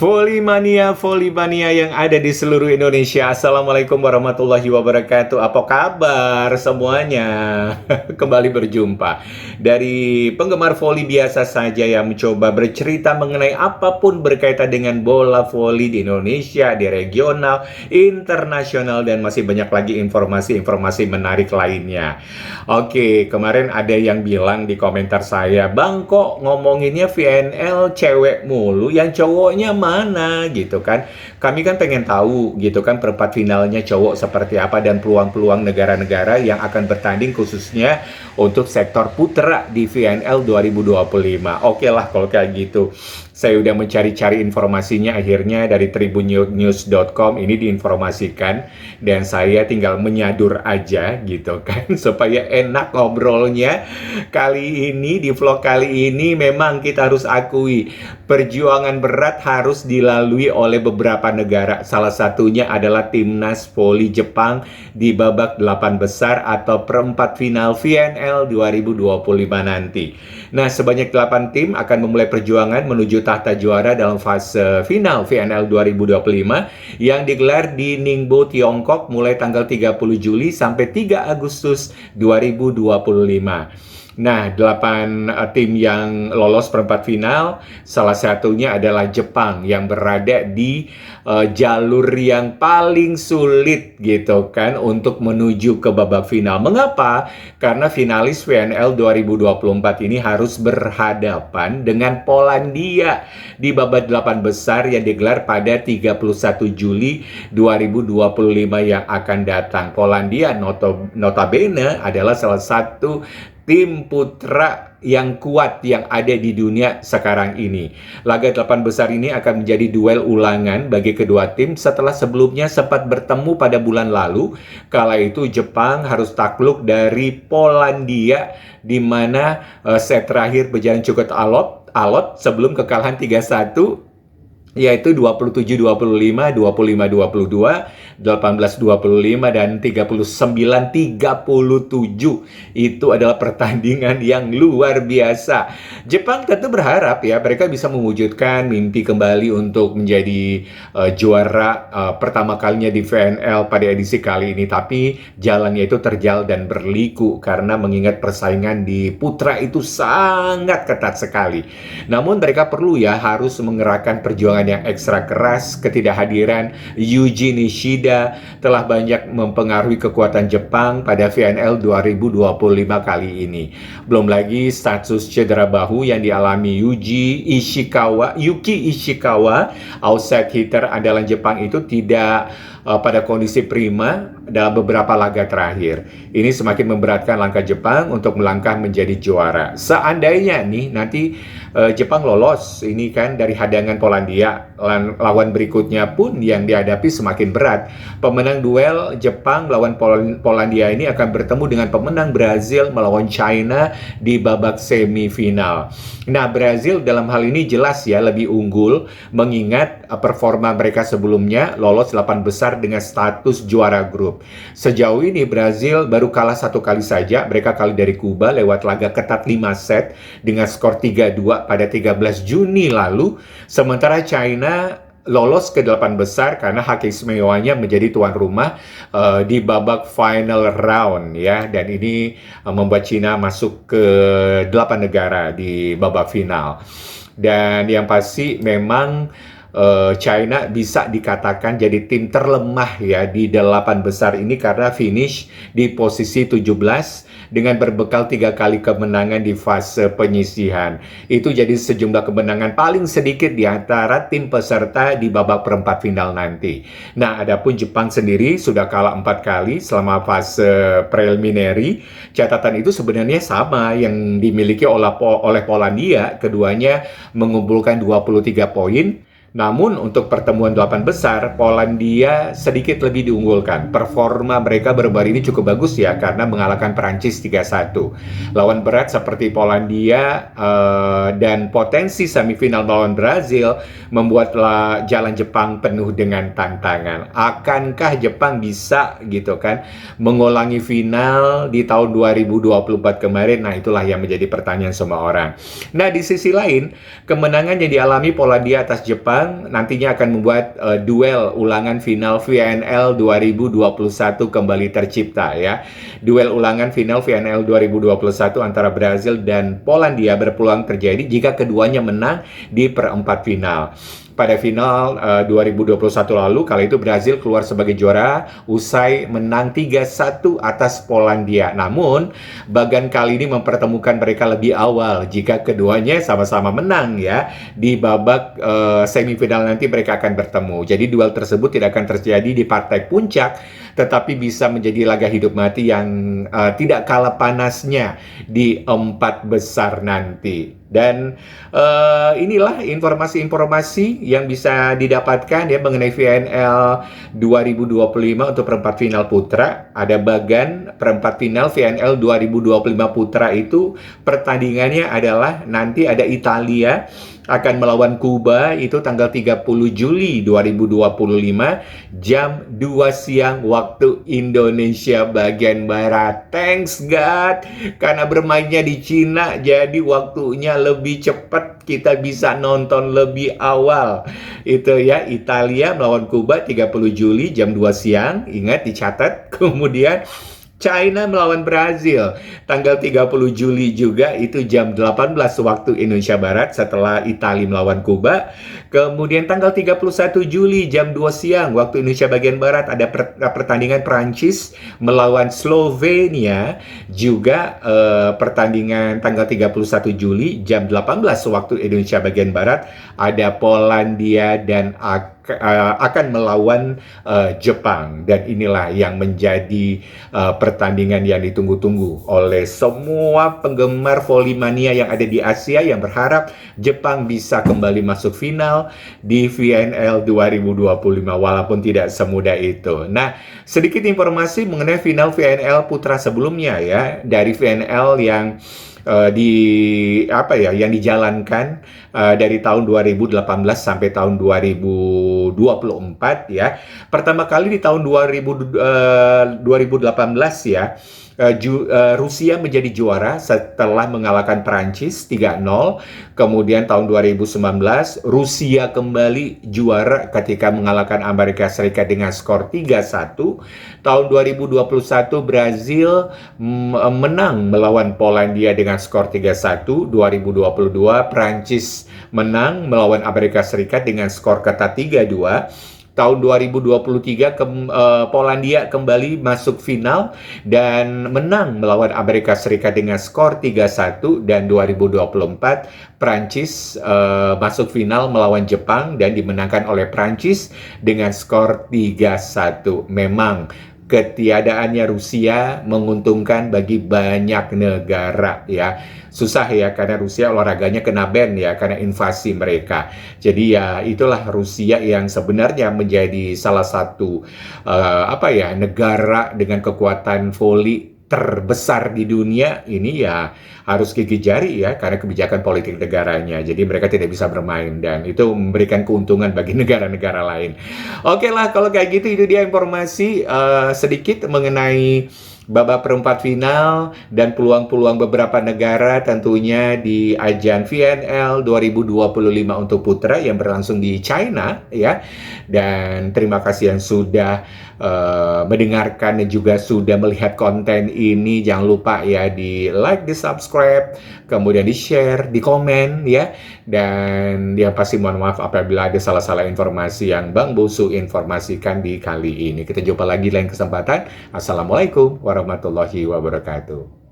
Volley mania yang ada di seluruh Indonesia. Assalamualaikum warahmatullahi wabarakatuh. Apa kabar semuanya? Kembali berjumpa dari penggemar volley biasa saja yang mencoba bercerita mengenai apapun berkaitan dengan bola volley di Indonesia, di regional, internasional, dan masih banyak lagi informasi-informasi menarik lainnya. Oke, kemarin ada yang bilang di komentar saya, "Bang, kok ngomonginnya VNL cewek mulu, yang cowoknya mana?" gitu kan. Kami kan pengen tahu gitu kan perempat finalnya cowok seperti apa dan peluang-peluang negara-negara yang akan bertanding khususnya untuk sektor putra di VNL 2025. Oke lah kalau kayak gitu. Saya udah mencari-cari informasinya, akhirnya dari tribunnews.com ini diinformasikan dan saya tinggal menyadur aja gitu kan supaya enak ngobrolnya. Kali ini di vlog kali ini memang kita harus akui perjuangan berat harus dilalui oleh beberapa negara. Salah satunya adalah timnas voli Jepang di babak 8 besar atau perempat final VNL 2025 nanti. Nah, sebanyak 8 tim akan memulai perjuangan menuju tahta juara dalam fase final VNL 2025 yang digelar di Ningbo, Tiongkok mulai tanggal 30 Juli sampai 3 Agustus 2025. Nah, 8 tim yang lolos perempat final, salah satunya adalah Jepang yang berada di jalur yang paling sulit gitu kan untuk menuju ke babak final. Mengapa? Karena finalis VNL 2024 ini harus berhadapan dengan Polandia di babak 8 besar yang digelar pada 31 Juli 2025 yang akan datang. Polandia notabene adalah salah satu tim putra yang kuat yang ada di dunia sekarang ini. Laga 8 besar ini akan menjadi duel ulangan bagi kedua tim setelah sebelumnya sempat bertemu pada bulan lalu. Kala itu Jepang harus takluk dari Polandia di mana set terakhir berjalan cukup alot sebelum kekalahan 3-1 yaitu 27-25, 25-22, 18-25, dan 39-37. Itu adalah pertandingan yang luar biasa. Jepang tentu berharap ya mereka bisa mewujudkan mimpi kembali untuk menjadi juara pertama kalinya di VNL pada edisi kali ini. Tapi jalannya itu terjal dan berliku karena mengingat persaingan di putra itu sangat ketat sekali. Namun mereka perlu ya harus mengerahkan perjuangan yang ekstra keras. Ketidakhadiran Yuji Nishida telah banyak mempengaruhi kekuatan Jepang pada VNL 2025 kali ini. Belum lagi status cedera bahu yang dialami Yuki Ishikawa, outside hitter andalan Jepang itu tidak pada kondisi prima dalam beberapa laga terakhir. Ini semakin memberatkan langkah Jepang untuk melangkah menjadi juara. Seandainya nih nanti Jepang lolos ini kan dari hadangan Polandia, lawan berikutnya pun yang dihadapi semakin berat. Pemenang duel Jepang melawan Polandia ini akan bertemu dengan pemenang Brazil melawan China di babak semifinal. Nah, Brazil dalam hal ini jelas ya lebih unggul mengingat performa mereka sebelumnya lolos 8 besar dengan status juara grup. Sejauh ini Brazil baru kalah 1 kali saja. Mereka kalah dari Kuba lewat laga ketat 5 set dengan skor 3-2 pada 13 Juni lalu. Sementara China lolos ke 8 besar karena hak istimewanya menjadi tuan rumah di babak final round ya, dan ini membuat China masuk ke 8 negara di babak final. Dan yang pasti memang China bisa dikatakan jadi tim terlemah ya di 8 besar ini karena finish di posisi 17 dengan berbekal 3 kali kemenangan di fase penyisihan. Itu jadi sejumlah kemenangan paling sedikit di antara tim peserta di babak perempat final nanti. Nah, adapun Jepang sendiri sudah kalah 4 kali selama fase preliminary. Catatan itu sebenarnya sama yang dimiliki oleh Polandia. Keduanya mengumpulkan 23 poin. Namun untuk pertemuan 8 besar, Polandia sedikit lebih diunggulkan. Performa mereka baru-baru ini cukup bagus ya, karena mengalahkan Perancis 3-1. Lawan berat seperti Polandia dan potensi semifinal melawan Brazil membuatlah jalan Jepang penuh dengan tantangan. Akankah Jepang bisa gitu kan mengulangi final di tahun 2024 kemarin? Nah, itulah yang menjadi pertanyaan semua orang. Nah, di sisi lain, kemenangan yang dialami Polandia atas Jepang berpeluang nantinya akan membuat duel ulangan final VNL 2021 kembali tercipta ya. Duel ulangan final VNL 2021 antara Brazil dan Polandia berpeluang terjadi jika keduanya menang di perempat final. Pada final 2021 lalu, kala itu Brazil keluar sebagai juara usai menang 3-1 atas Polandia. Namun, bagan kali ini mempertemukan mereka lebih awal jika keduanya sama-sama menang ya. Di babak semifinal nanti mereka akan bertemu. Jadi duel tersebut tidak akan terjadi di partai puncak, tetapi bisa menjadi laga hidup mati yang tidak kalah panasnya di empat besar nanti. Dan inilah informasi-informasi yang bisa didapatkan ya mengenai VNL 2025 untuk perempat final putra. Ada bagan perempat final VNL 2025 putra itu pertandingannya adalah nanti ada Italia akan melawan Kuba itu tanggal 30 Juli 2025 jam 2 siang waktu Indonesia bagian Barat. Thanks God, karena bermainnya di Cina jadi waktunya lebih cepat, kita bisa nonton lebih awal. Itu ya, Italia melawan Kuba 30 Juli jam 2 siang, ingat dicatat. Kemudian China melawan Brazil tanggal 30 Juli juga itu jam 18 waktu Indonesia Barat setelah Italia melawan Kuba. Kemudian tanggal 31 Juli jam 2 siang waktu Indonesia bagian Barat ada pertandingan Prancis melawan Slovenia. Juga pertandingan tanggal 31 Juli jam 18 waktu Indonesia bagian Barat ada Polandia dan akan melawan Jepang. Dan inilah yang menjadi pertandingan yang ditunggu-tunggu oleh semua penggemar volley-mania yang ada di Asia yang berharap Jepang bisa kembali masuk final di VNL 2025 walaupun tidak semudah itu. Nah, sedikit informasi mengenai final VNL putra sebelumnya ya, dari VNL yang yang dijalankan dari tahun 2018 sampai tahun 2024 ya. Pertama kali di tahun 2018 ya, Rusia menjadi juara setelah mengalahkan Prancis 3-0. Kemudian tahun 2019 Rusia kembali juara ketika mengalahkan Amerika Serikat dengan skor 3-1. Tahun 2021 Brazil menang melawan Polandia dengan skor 3-1. 2022 Prancis menang melawan Amerika Serikat dengan skor ketat 3-2. Tahun 2023 Polandia kembali masuk final dan menang melawan Amerika Serikat dengan skor 3-1, dan 2024 Prancis masuk final melawan Jepang dan dimenangkan oleh Prancis dengan skor 3-1. Memang ketiadaannya Rusia menguntungkan bagi banyak negara ya. Susah ya karena Rusia olahraganya kena ban ya karena invasi mereka. Jadi ya itulah Rusia yang sebenarnya menjadi salah satu negara dengan kekuatan voli terbesar di dunia ini ya, harus gigit jari ya karena kebijakan politik negaranya. Jadi mereka tidak bisa bermain dan itu memberikan keuntungan bagi negara-negara lain. Oke lah, kalau kayak gitu itu dia informasi sedikit mengenai babak perempat final dan peluang-peluang beberapa negara tentunya di ajang VNL 2025 untuk putra yang berlangsung di China ya. Dan terima kasih yang sudah mendengarkan dan juga sudah melihat konten ini. Jangan lupa ya di like, di subscribe, kemudian di share, di komen ya. Dan yang pasti mohon maaf apabila ada salah-salah informasi yang Bang Bosu informasikan di kali ini. Kita jumpa lagi lain kesempatan. Assalamualaikum warahmatullahi wabarakatuh.